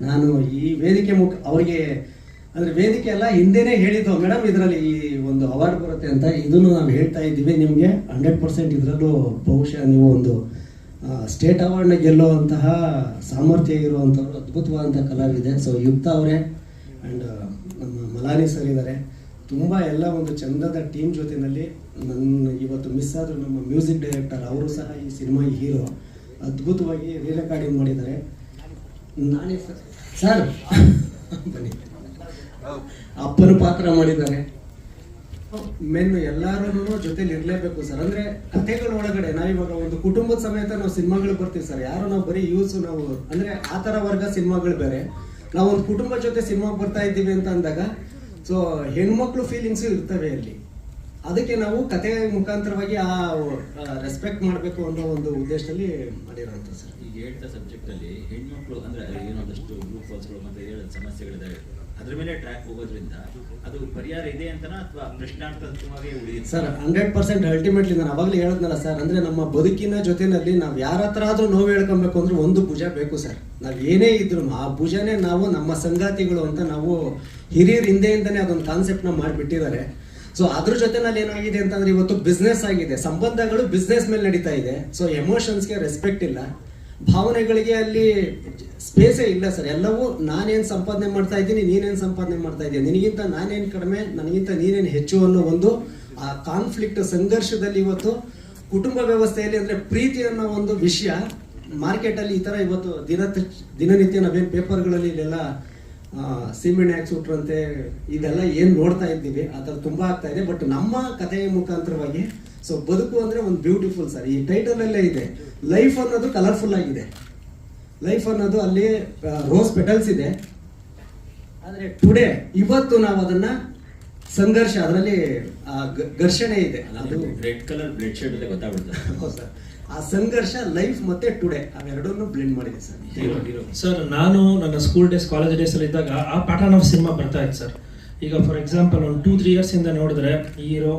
ನಾನು ಈ ವೇದಿಕೆ ಅವರಿಗೆ ಅಂದರೆ ವೇದಿಕೆ ಎಲ್ಲ ಹಿಂದೆನೇ ಹೇಳಿದ್ದು ಮೇಡಮ್ ಇದರಲ್ಲಿ ಈ ಒಂದು ಅವಾರ್ಡ್ ಬರುತ್ತೆ ಅಂತ. ಇದನ್ನು ನಾವು ಹೇಳ್ತಾ ಇದ್ದೀವಿ ನಿಮಗೆ 100% ಇದರಲ್ಲೂ ಬಹುಶಃ ನೀವು ಒಂದು ಸ್ಟೇಟ್ ಅವಾರ್ಡ್ನ ಗೆಲ್ಲುವಂತಹ ಸಾಮರ್ಥ್ಯ ಇರುವಂಥವ್ರು ಅದ್ಭುತವಾದಂಥ ಕಲಾವಿದೆ. ಸೊ ಯುಕ್ತ ಅವರೇ ಆ್ಯಂಡ್ ನಮ್ಮ ಮಲಾನಿ ಸರ್ ಇದ್ದಾರೆ. ತುಂಬ ಎಲ್ಲ ಒಂದು ಚಂದದ ಟೀಮ್ ಜೊತೆಯಲ್ಲಿ ನನ್ನ ಇವತ್ತು ಮಿಸ್ ಆದರೂ ನಮ್ಮ ಮ್ಯೂಸಿಕ್ ಡೈರೆಕ್ಟರ್ ಅವರು ಸಹ ಈ ಸಿನಿಮಾ ಹೀರೋ ಅದ್ಭುತವಾಗಿ ರೀರೆಕಾರ್ಡಿಂಗ್ ಮಾಡಿದ್ದಾರೆ. ನಾನೇ ಸರ್ ಬನ್ನಿ ಅಪ್ಪನ ಪಾತ್ರ ಮಾಡಿದ್ದಾರೆ. ಮೆನ್ನು ಎಲ್ಲರೂ ಜೊತೆಲಿ ಇರಲೇಬೇಕು ಸರ್. ಅಂದರೆ ಕಥೆಗಳ ಒಳಗಡೆ ನಾವಿವಾಗ ಒಂದು ಕುಟುಂಬದ ಸಮೇತ ನಾವು ಸಿನಿಮಾಗಳು ಬರ್ತೀವಿ ಸರ್. ಯಾರು ನಾವು ಬರೀ ಯೂಸು ನಾವು ಅಂದರೆ ಆ ಥರ ವರ್ಗ ಸಿನಿಮಾಗಳು ಬೇರೆ, ನಾವು ಒಂದು ಕುಟುಂಬದ ಜೊತೆ ಸಿನಿಮಾಗೆ ಬರ್ತಾ ಇದ್ದೀವಿ ಅಂತ ಅಂದಾಗ ಸೊ ಹೆಣ್ಮಕ್ಳು ಫೀಲಿಂಗ್ಸು ಇರ್ತವೆ ಅಲ್ಲಿ. ಅದಕ್ಕೆ ನಾವು ಕತೆ ಮುಖಾಂತರವಾಗಿ ಆ ರೆಸ್ಪೆಕ್ಟ್ ಮಾಡಬೇಕು ಅನ್ನೋ ಒಂದು ಉದ್ದೇಶದಲ್ಲಿ ಮಾಡಿರೋಂಥ ಸರ್. ಈಗ ಹೇಳ್ತಾ ಸಬ್ಜೆಕ್ಟಲ್ಲಿ ಹೆಣ್ಮಕ್ಳು ಅಂದರೆ ಏನೊಂದಷ್ಟು ಗ್ರೂಪ್ ಫಾಲ್ಸ್ಗಳು ಮತ್ತು ಹೇಳೋದು ಸಮಸ್ಯೆಗಳಿದ್ದಾವೆ, ಅದ್ರ ಮೇಲೆ ಟ್ರ್ಯಾಕ್ ಹೋಗೋದ್ರಿಂದ ಅದು ಪರಿಹಾರ ಇದೆ ಅಂತನಾ ಅಥವಾ ಪ್ರಶ್ನಾರ್ಥಕವಾಗಿ ಉಳಿಯುತ್ತೆ ಸರ್? 100% ಅಲ್ಟಿಮೇಟ್ಲಿ ನಾನು ಅವಾಗಲೇ ಹೇಳಿದ್ನಲ್ಲ ಸರ್, ಅಂದರೆ ನಮ್ಮ ಬದುಕಿನ ಜೊತೆಯಲ್ಲಿ ನಾವು ಯಾರ ಹತ್ರ ಆದರೂ ನೋವು ಹೇಳ್ಕೊಬೇಕು ಅಂದ್ರೆ ಒಂದು ಭುಜ ಬೇಕು ಸರ್. ನಾವು ಏನೇ ಇದ್ರು ಆ ಭುಜನೇ ನಾವು ನಮ್ಮ ಸಂಗಾತಿಗಳು ಅಂತ ನಾವು ಹಿರಿಯರ ಹಿಂದೆಯಿಂದನೇ ಅದೊಂದು ಕಾನ್ಸೆಪ್ಟ್ನ ಮಾಡಿಬಿಟ್ಟಿದ್ದಾರೆ. ಸೊ ಅದ್ರ ಜೊತೆನಲ್ಲಿ ಏನಾಗಿದೆ ಅಂತಂದ್ರೆ ಇವತ್ತು ಬಿಸ್ನೆಸ್ ಆಗಿದೆ, ಸಂಬಂಧಗಳು ಬಿಸ್ನೆಸ್ ಮೇಲೆ ನಡೀತಾ ಇದೆ. ಸೊ ಎಮೋಷನ್ಸ್ಗೆ ರೆಸ್ಪೆಕ್ಟ್ ಇಲ್ಲ, ಭಾವನೆಗಳಿಗೆ ಅಲ್ಲಿ ಸ್ಪೇಸೇ ಇಲ್ಲ ಸರ್. ಎಲ್ಲವೂ ನಾನೇನು ಸಂಪಾದನೆ ಮಾಡ್ತಾ ಇದ್ದೀನಿ, ನೀನೇನು ಸಂಪಾದನೆ ಮಾಡ್ತಾ ಇದ್ದೀನಿ, ನಿನಗಿಂತ ನಾನೇನು ಕಡಿಮೆ, ನನಗಿಂತ ನೀನೇನು ಹೆಚ್ಚು ಅನ್ನೋ ಒಂದು ಆ ಕಾನ್ಫ್ಲಿಕ್ಟ್ ಸಂಘರ್ಷದಲ್ಲಿ ಇವತ್ತು ಕುಟುಂಬ ವ್ಯವಸ್ಥೆಯಲ್ಲಿ ಅಂದರೆ ಪ್ರೀತಿ ಅನ್ನೋ ಒಂದು ವಿಷಯ ಮಾರ್ಕೆಟಲ್ಲಿ ಈ ಥರ ಇವತ್ತು ದಿನನಿತ್ಯ ನಾವೇನು ಪೇಪರ್ಗಳಲ್ಲಿ ಇಲ್ಲೆಲ್ಲ ಸೀಮೆಣ್ಣೆ ಹಾಕಿ ಸುಟ್ರಂತೆ ಇದೆಲ್ಲ ಏನು ನೋಡ್ತಾ ಇದ್ದೀವಿ ಆ ಥರ ತುಂಬ ಆಗ್ತಾ ಇದೆ. ಬಟ್ ನಮ್ಮ ಕಥೆಯ ಮುಖಾಂತರವಾಗಿ ಸೊ ಬದುಕು ಅಂದರೆ ಒಂದು ಬ್ಯೂಟಿಫುಲ್ ಸರ್. ಈ ಟೈಟಲಲ್ಲೇ ಇದೆ, ಲೈಫ್ ಅನ್ನೋದು ಕಲರ್ಫುಲ್ ಆಗಿದೆ. ಲೈಫ್ ಅನ್ನೋದು ಅಲ್ಲಿ ರೋಸ್ ಪೆಟಲ್ಸ್ ಇದೆ. ಆದರೆ ಟುಡೇ ಇವತ್ತು ನಾವು ಅದನ್ನ ಸಂಘರ್ಷ, ಅದರಲ್ಲಿ ಘರ್ಷಣೆ ಇದೆ. ಅದು ರೆಡ್ ಕಲರ್ ಬ್ಲಡ್ ಶೇಡ್ ಅಲ್ಲೇ ಗೊತ್ತಾಗ್ಬಿಡ್ತದೆ. ಹೌದು ಸರ್, ಆ ಸಂಘರ್ಷ ಲೈಫ್ ಮತ್ತೆ ಟುಡೇ ಅವೆರಡನ್ನು ಬ್ಲೆಂಡ್ ಮಾಡಿದೆ ಸರ್. ಸರ್ ನಾನು ನನ್ನ ಸ್ಕೂಲ್ ಡೇಸ್, ಕಾಲೇಜ್ ಡೇಸ್ ಅಲ್ಲಿ ಇದ್ದಾಗ ಆ ಪ್ಯಾಟರ್ನ್ ಆಫ್ ಸಿನಿಮಾ ಬರ್ತಾ ಇತ್ತು ಸರ್. ಈಗ ಫಾರ್ ಎಕ್ಸಾಂಪಲ್ ಒಂದು 2-3 years ಇಂದ ನೋಡಿದ್ರೆ ಹೀರೋ,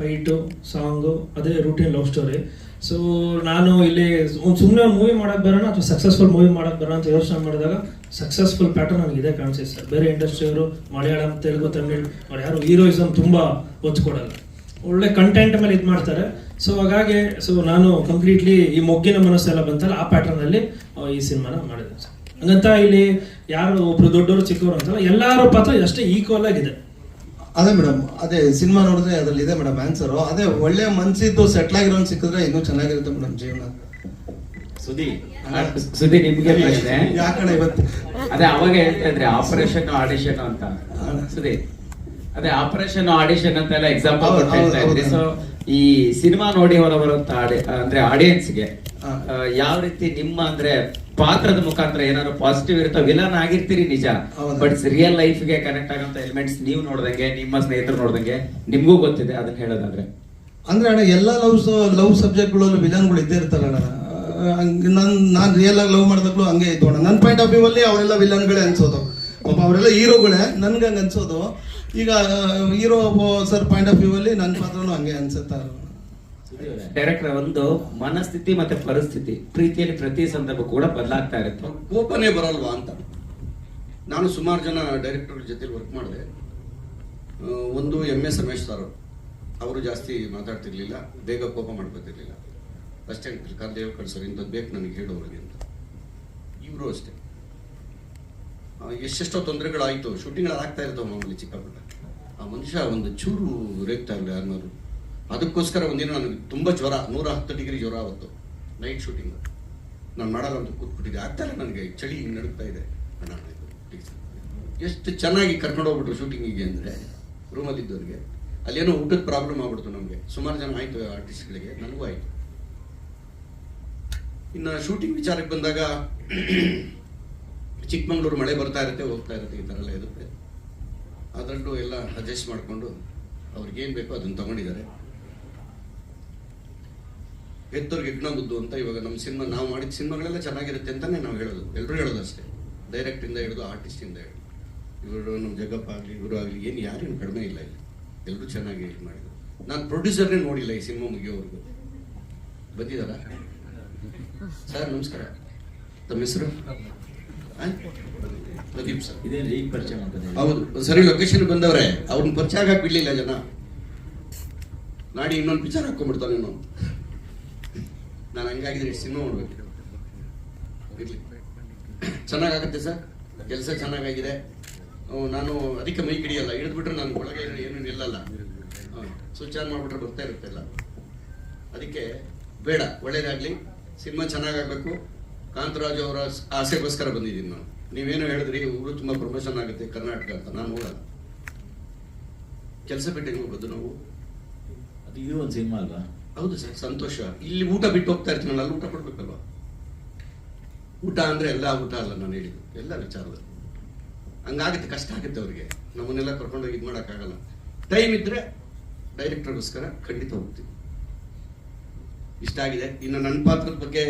ಫೈಟು, ಸಾಂಗು, ಅದೇ ರೂಟೀನ್ ಲವ್ ಸ್ಟೋರಿ. ಸೊ ನಾನು ಇಲ್ಲಿ ಒಂದು ಸುಮ್ಮನೆ ಒಂದು ಮೂವಿ ಮಾಡೋಕ್ಕೆ ಬರೋಣ ಅಥವಾ ಸಕ್ಸಸ್ಫುಲ್ ಮೂವಿ ಮಾಡೋಕ್ಕೆ ಬರೋಣ ಅಂತ ಯೋಚನೆ ಮಾಡಿದಾಗ ಸಕ್ಸಸ್ಫುಲ್ ಪ್ಯಾಟರ್ನ್ ನನಗೆ ಇದೇ ಕಾಣಿಸಿದೆ ಸರ್. ಬೇರೆ ಇಂಡಸ್ಟ್ರಿಯವರು ಮಲಯಾಳಂ, ತೆಲುಗು, ತಮಿಳ್ ಅವ್ರು ಯಾರು ಹೀರೋಯಿಸಮ್ ತುಂಬ ಒತ್ತು ಕೊಡಲ್ಲ, ಒಳ್ಳೆ ಕಂಟೆಂಟ್ ಮೇಲೆ ಇದು ಮಾಡ್ತಾರೆ. ಸೊ ಹಾಗಾಗಿ ನಾನು ಕಂಪ್ಲೀಟ್ಲಿ ಈ ಮೊಗ್ಗಿನ ಮನಸ್ಸೆಲ್ಲ ಬಂತಲ್ಲ ಆ ಪ್ಯಾಟರ್ನಲ್ಲಿ ಈ ಸಿನಿಮಾನ ಮಾಡಿದೆ ಸರ್. ಹಂಗಂತ ಇಲ್ಲಿ ಯಾರು ಒಬ್ರು ದೊಡ್ಡವರು ಚಿಕ್ಕವರು ಅಂತಲ್ಲ, ಎಲ್ಲರ ಪಾತ್ರ ಅಷ್ಟೇ ಈಕ್ವಲ್ ಆಗಿದೆ. ಅದೇ ಮೇಡಮ್, ಅದೇ ಸಿನಿಮಾ ನೋಡಿದ್ರೆ ಅದ್ರಲ್ಲಿ ಇದೆ ಮೇಡಮ್ ಆನ್ಸರು. ಅದೇ ಒಳ್ಳೆ ಮನ್ಸಿದ್ದು ಸೆಟ್ಲ್ ಆಗಿರೋ ಸಿಕ್ಕಿದ್ರೆ ಇನ್ನೂ ಚೆನ್ನಾಗಿರುತ್ತೆ ಮೇಡಮ್ ಜೀವನ. ಸುದ್ದಿ ನಿಮ್ಗೆ ಪ್ರಶ್ನೆ ಯಾಕಣ್ಣ ಇವತ್ತು ಅದೇ ಅವಾಗ ಹೇಳ್ತಾ ಇದ್ರಿ ಆಪರೇಷನ್ ಆಡಿಷನ್ ಅಂತ. ಸುದ್ದಿ ಅದೇ ಆಪರೇಷನ್ ಆಡಿಷನ್ ಅಂತೆಲ್ಲ ಎಕ್ಸಾಂಪಲ್ ಹೇಳ್ತಾ ಇದ್ರಿ. ಸೊ ಈ ಸಿನಿಮಾ ನೋಡಿ ಹೊರಬರುವಂತ ಅಂದ್ರೆ ಆಡಿಯನ್ಸ್ಗೆ ಯಾವ ರೀತಿ ನಿಮ್ಮ ಅಂದ್ರೆ ಪಾತ್ರದ ಮುಖಾಂತರ ಏನಾದ್ರು ಪಾಸಿಟಿವ್ ಇರುತ್ತೆ? ವಿಲನ್ ಆಗಿರ್ತೀರಿ ನಿಜ, ಬಟ್ ರಿಯಲ್ ಲೈಫ್ ಗೆ ಕನೆಕ್ಟ್ ಆಗಂತ ಎಲಿಮೆಂಟ್ಸ್ ನೀವು ನೋಡ್ದಂಗೆ, ನಿಮ್ಮ ಸ್ನೇಹಿತರು ನೋಡ್ದಂಗೆ ನಿಮ್ಗೂ ಗೊತ್ತಿದೆ, ಅದನ್ನ ಹೇಳೋದಾದ್ರೆ ಅಂದ್ರೆ ಅಣ್ಣ ಎಲ್ಲ ಲವ್ ಸಬ್ಜೆಕ್ಟ್ಗಳಲ್ಲಿ ವಿಲನ್ಗಳು ಇದ್ದೇ ಇರ್ತಾರಣ್ಣ. ನಾನು ರಿಯಲ್ ಆಗಿ ಲವ್ ಮಾಡಿದಾಗ್ಲೂ ಹಂಗೆ ಇದ್ದು ಅಣ್ಣ. ನನ್ನ ಪಾಯಿಂಟ್ ಆಫ್ ವ್ಯೂ ಅಲ್ಲಿ ಅವರೆಲ್ಲ ವಿಲನ್ಗಳೇ ಅನ್ಸೋದು, ಪಾಪ ಅವರೆಲ್ಲ ಹೀರೋಗಳೇ ನನ್ಗೆ ಹಂಗೆ ಅನ್ಸೋದು. ಈಗ hero sir point of view ಅಲ್ಲಿ ನನ್ನ ಪಾತ್ರನೂ ಹಂಗೆ ಅನ್ಸುತ್ತಾರೆ. ಡೈರೆಕ್ಟರ್ ಒಂದು ಮನಸ್ಥಿತಿ ಮತ್ತೆ ಪರಿಸ್ಥಿತಿ ಪ್ರೀತಿಯಲ್ಲಿ ಪ್ರತಿ ಸಂದರ್ಭ ಕೂಡ ಬದಲಾಗ್ತಾ ಇರುತ್ತೆ. ಕೋಪನೇ ಬರಲ್ವಾ ಅಂತ ನಾನು ಸುಮಾರು ಜನ ಡೈರೆಕ್ಟರ್ ಜೊತೆ ವರ್ಕ್ ಮಾಡಿದೆ. ಒಂದು MS ರಮೇಶ್ ಸರ್, ಅವರು ಜಾಸ್ತಿ ಮಾತಾಡ್ತಿರ್ಲಿಲ್ಲ, ಬೇಗ ಕೋಪ ಮಾಡ್ಕೊತಿರ್ಲಿಲ್ಲ. ಅಷ್ಟೇ ಕರ್ದೇವ್ ಕಳ್ಸೋರು ಇಂಥದ್ದು ಬೇಕು ನನಗೆ ಹೇಳೋರಿಗೆ ಅಂತ. ಇವರು ಅಷ್ಟೇ ಎಷ್ಟೆಷ್ಟೋ ತೊಂದರೆಗಳಾಯಿತು, ಶೂಟಿಂಗ್ಗಳು ಆಗ್ತಾ ಇರ್ತಾವೆ ಮಾಮೂಲಿ ಚಿಕ್ಕ ಪುಟ್ಟ. ಆ ಮನುಷ್ಯ ಒಂದು ಚೂರು ರೇಗ್ತಾ ಇಲ್ಲ ಯಾರನ್ನಾರು. ಅದಕ್ಕೋಸ್ಕರ ಒಂದಿನ ನನಗೆ ತುಂಬ ಜ್ವರ, 110 ಡಿಗ್ರಿ ಜ್ವರ ಅವತ್ತು ನೈಟ್ ಶೂಟಿಂಗ್. ನಾನು ಮಾಡಲ್ಲ ಅಂತ ಕೂತ್ಬಿಟ್ಟಿದ್ದೆ, ಆಗ್ತಾಯಿಲ್ಲ ನನಗೆ, ಚಳಿ ಹಿಂಗೆ ನಡುಗ್ತಾ ಇದೆ. ಅಣ್ಣ ಎಷ್ಟು ಚೆನ್ನಾಗಿ ಕರ್ಕೊಂಡು ಹೋಗ್ಬಿಟ್ರು ಶೂಟಿಂಗಿಗೆ ಅಂದರೆ ರೂಮಲ್ಲಿದ್ದವ್ರಿಗೆ. ಅಲ್ಲೇನೋ ಊಟದ ಪ್ರಾಬ್ಲಮ್ ಆಗ್ಬಿಡ್ತು ನಮಗೆ, ಸುಮಾರು ಜನ ಆಯಿತು ಆರ್ಟಿಸ್ಟ್ಗಳಿಗೆ, ನನಗೂ ಆಯಿತು. ಇನ್ನು ಶೂಟಿಂಗ್ ವಿಚಾರಕ್ಕೆ ಬಂದಾಗ ಚಿಕ್ಕಮಂಗ್ಳೂರು ಮಳೆ ಬರ್ತಾ ಇರುತ್ತೆ, ಹೋಗ್ತಾ ಇರುತ್ತೆ, ಈ ಥರ ಎಲ್ಲ ಇರುತ್ತೆ. ಅದರಲ್ಲೂ ಎಲ್ಲ ಅಡ್ಜಸ್ಟ್ ಮಾಡಿಕೊಂಡು ಅವ್ರಿಗೇನು ಬೇಕೋ ಅದನ್ನು ತಗೊಂಡಿದ್ದಾರೆ. ಹೆತ್ತವ್ರಿಗೆ ಯಜ್ಞ ಮುದ್ದು ಅಂತ ಇವಾಗ ನಮ್ಮ ಸಿನಿಮಾ, ನಾವು ಮಾಡಿದ ಸಿನಿಮಾಗಳೆಲ್ಲ ಚೆನ್ನಾಗಿರುತ್ತೆ ಅಂತಲೇ ನಾವು ಹೇಳೋದು, ಎಲ್ಲರೂ ಹೇಳೋದು ಅಷ್ಟೇ. ಡೈರೆಕ್ಟಿಂದ ಹಿಡಿದು ಆರ್ಟಿಸ್ಟಿಂದ ಹಿಡಿದು ಇವರು ನಮ್ಮ ಜಗ್ಗಪ್ಪ ಆಗಲಿ ಇವರು ಆಗಲಿ ಏನು ಯಾರೇನು ಕಡಿಮೆ ಇಲ್ಲ, ಇಲ್ಲಿ ಎಲ್ಲರೂ ಚೆನ್ನಾಗಿ ಇದು ಮಾಡಿದ್ರು. ನಾನು ಪ್ರೊಡ್ಯೂಸರ್ನೇ ನೋಡಿಲ್ಲ ಈ ಸಿನಿಮಾ ಮುಗಿಯೋವರೆಗೂ. ಬಂದಿದ್ದಾರಾ ಸರ್? ನಮಸ್ಕಾರ. ತಮ್ಮ ಹೆಸರು? ಪ್ರದೀಪ್ ಸರ್. ಇದೇನು ಈಗ ಪರಿಚಯ ಮಾಡ್ತಾರೆ? ಹೌದು, ಸರಿ. ಲೊಕೇಶನ್ ಬಂದವ್ರೆ, ಅವ್ರನ್ನ ಪರಿಚಯ ಆಗಕ್ಕೆ ಬಿಡ್ಲಿಲ್ಲ ಜನ. ನಾಡಿ ಇನ್ನೊಂದು ಪಿಕ್ಚರ್ ಹಾಕೊಂಡ್ಬಿಡ್ತಾನೆ ನಾವು. ನಾನು ಹಂಗಾಗಿದ್ರೆ ಸಿನಿಮಾ ನೋಡ್ಬೇಕು. ಇರ್ಲಿ, ಚೆನ್ನಾಗಾಗತ್ತೆ ಸರ್, ಕೆಲಸ ಚೆನ್ನಾಗಾಗಿದೆ. ನಾನು ಅದಕ್ಕೆ ಮೈ ಕಿಡಿಯಲ್ಲ, ಹಿಡಿದ್ಬಿಟ್ರೆ ನಾನು ಒಳಗೆ ಏನು ನಿಲ್ಲಲ್ಲ. ಸ್ವಿಚ್ ಆನ್ ಮಾಡ್ಬಿಟ್ರೆ ಬರ್ತಾ ಇರುತ್ತೆಲ್ಲ. ಅದಕ್ಕೆ ಬೇಡ, ಒಳ್ಳೇದಾಗ್ಲಿ, ಸಿನಿಮಾ ಚೆನ್ನಾಗಾಗಬೇಕು. ಕಾಂತರಾಜು ಅವರ ಆಸೆಗೋಸ್ಕರ ಬಂದಿದ್ದೀನಿ ನಾನು. ನೀವೇನು ಹೇಳಿದ್ರಿ ಊರು ತುಂಬ ಪ್ರಮೋಷನ್ ಆಗುತ್ತೆ ಕರ್ನಾಟಕ ಅಂತ, ನಾನು ಹೋಗಲ್ಲ. ಕೆಲಸ ಬಿಟ್ಟು ಹೆಂಗೆ ಹೋಗೋದು ನಾವು? ಅದು ಇದು ಒಂದು ಸಿನಿಮಾ ಅಲ್ವಾ? ಹೌದು ಸರ್, ಸಂತೋಷ. ಇಲ್ಲಿ ಊಟ ಬಿಟ್ಟು ಹೋಗ್ತಾ ಇರ್ತೀನಲ್ಲ, ಅಲ್ಲಿ ಊಟ ಕೊಡ್ಬೇಕಲ್ವಾ? ಊಟ ಅಂದ್ರೆ ಎಲ್ಲ ಊಟ ಅಲ್ಲ ನಾನು ಹೇಳಿದ್ದು, ಎಲ್ಲ ವಿಚಾರದಲ್ಲಿ ಹಂಗಾಗುತ್ತೆ. ಕಷ್ಟ ಆಗುತ್ತೆ ಅವ್ರಿಗೆ, ನಮ್ಮನ್ನೆಲ್ಲ ಕರ್ಕೊಂಡೋಗಿ ಇದು ಮಾಡೋಕ್ಕಾಗಲ್ಲ. ಟೈಮ್ ಇದ್ರೆ ಡೈರೆಕ್ಟರ್ಗೋಸ್ಕರ ಖಂಡಿತ ಹೋಗ್ತೀವಿ. ಇಷ್ಟ ಆಗಿದೆ. ಇನ್ನು ನನ್ನ ಪಾತ್ರದ ಬಗ್ಗೆ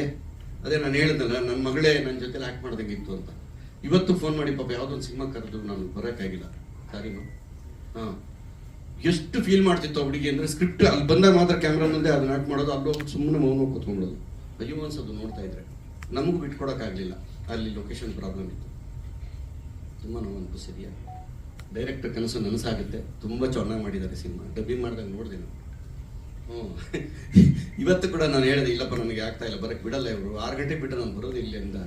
ಅದೇ ನಾನು ಹೇಳಿದ್ನಲ್ಲ, ನನ್ನ ಮಗಳೇ ನನ್ನ ಜೊತೆಲಿ ಆ್ಯಕ್ಟ್ ಮಾಡ್ದಂಗಿತ್ತು ಅಂತ. ಇವತ್ತು ಫೋನ್ ಮಾಡಿ ಪಾಪ ಯಾವುದೊಂದು ಸಿನಿಮಾ ಕರೆದು ನಾನು ಬರೋಕ್ಕಾಗಿಲ್ಲ. ಸಾರಿನು. ಹಾಂ, ಎಷ್ಟು ಫೀಲ್ ಮಾಡ್ತಿತ್ತು ಹುಡುಗಿ ಅಂದರೆ, ಸ್ಕ್ರಿಪ್ಟ್ ಅಲ್ಲಿ ಬಂದಾಗ ಮಾತ್ರ ಕ್ಯಾಮ್ರಾ ಮುಂದೆ ಅದನ್ನ ಆ್ಯಕ್ಟ್ ಮಾಡೋದು, ಅಲ್ಲಿ ಹೋಗಿ ಸುಮ್ಮನೆ ಮೌನ ಕೂತ್ಕೊಂಡ್ಬಿಡೋದು. ಅಯ್ಯೋ ಅನ್ಸೋದು ನೋಡ್ತಾ ಇದ್ರೆ. ನಮಗೂ ಬಿಟ್ಕೊಡೋಕ್ಕಾಗಲಿಲ್ಲ, ಅಲ್ಲಿ ಲೊಕೇಶನ್ ಪ್ರಾಬ್ಲಮ್ ಇತ್ತು. ತುಂಬ ನೋವು ಅನ್ಪಿಸಿದೆಯಾ? ಡೈರೆಕ್ಟರ್ ಕನಸು ನನಸಾಗುತ್ತೆ. ತುಂಬ ಚೆನ್ನಾಗಿ ಮಾಡಿದ್ದಾರೆ ಸಿನಿಮಾ. ಡಬ್ಬಿಂಗ್ ಮಾಡಿದಾಗ ನೋಡಿದೆ ನಾನು. ಇವತ್ತು ಕೂಡ ನಾನು ಹೇಳಿದೆ, ಇಲ್ಲಪ್ಪ ನನಗೆ ಆಗ್ತಾ ಇಲ್ಲ, ಬರೋಕ್ಕೆ ಬಿಡಲ್ಲ ಇವರು. 6 ಗಂಟೆ ಬಿಟ್ಟು ನಾನು ಬರೋದು ಇಲ್ಲಿಂದ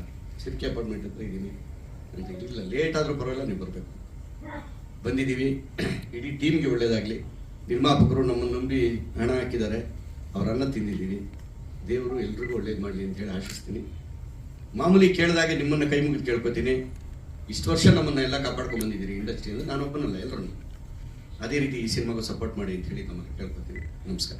ಸಿರ್ಕಿ ಅಪಾರ್ಟ್ಮೆಂಟ್ ಹತ್ರ ಇದ್ದೀನಿ ಅಂತ. ಇಲ್ಲ, ಲೇಟ್ ಆದರೂ ಪರವಾಗಿಲ್ಲ, ನೀವು ಬರಬೇಕು. ಬಂದಿದ್ದೀವಿ. ಇಡೀ ಟೀಮ್ಗೆ ಒಳ್ಳೇದಾಗಲಿ. ನಿರ್ಮಾಪಕರು ನಮ್ಮನ್ನು ನಂಬಿ ಹಣ ಹಾಕಿದ್ದಾರೆ, ಅವರನ್ನ ತಿಂದಿದ್ದೀವಿ. ದೇವರು ಎಲ್ರಿಗೂ ಒಳ್ಳೇದು ಮಾಡಲಿ ಅಂತ ಹೇಳಿ ಆಶಿಸ್ತೀನಿ. ಮಾಮೂಲಿ ಕೇಳಿದಾಗೆ ನಿಮ್ಮನ್ನು ಕೈ ಮುಗಿದು ಕೇಳ್ಕೊತೀನಿ. ಇಷ್ಟು ವರ್ಷ ನಮ್ಮನ್ನ ಎಲ್ಲ ಕಾಪಾಡ್ಕೊಂಡು ಬಂದಿದ್ದೀರಿ ಇಂಡಸ್ಟ್ರಿಯಿಂದ, ನಾನೊಬ್ಬನಲ್ಲ, ಎಲ್ಲರನ್ನು. ಅದೇ ರೀತಿ ಈ ಸಿನಿಮಾಗೂ ಸಪೋರ್ಟ್ ಮಾಡಿ ಅಂತ ಹೇಳಿ ನಮ್ಮನ್ನು ಕೇಳ್ಕೊತೀನಿ. ನಮಸ್ಕಾರ.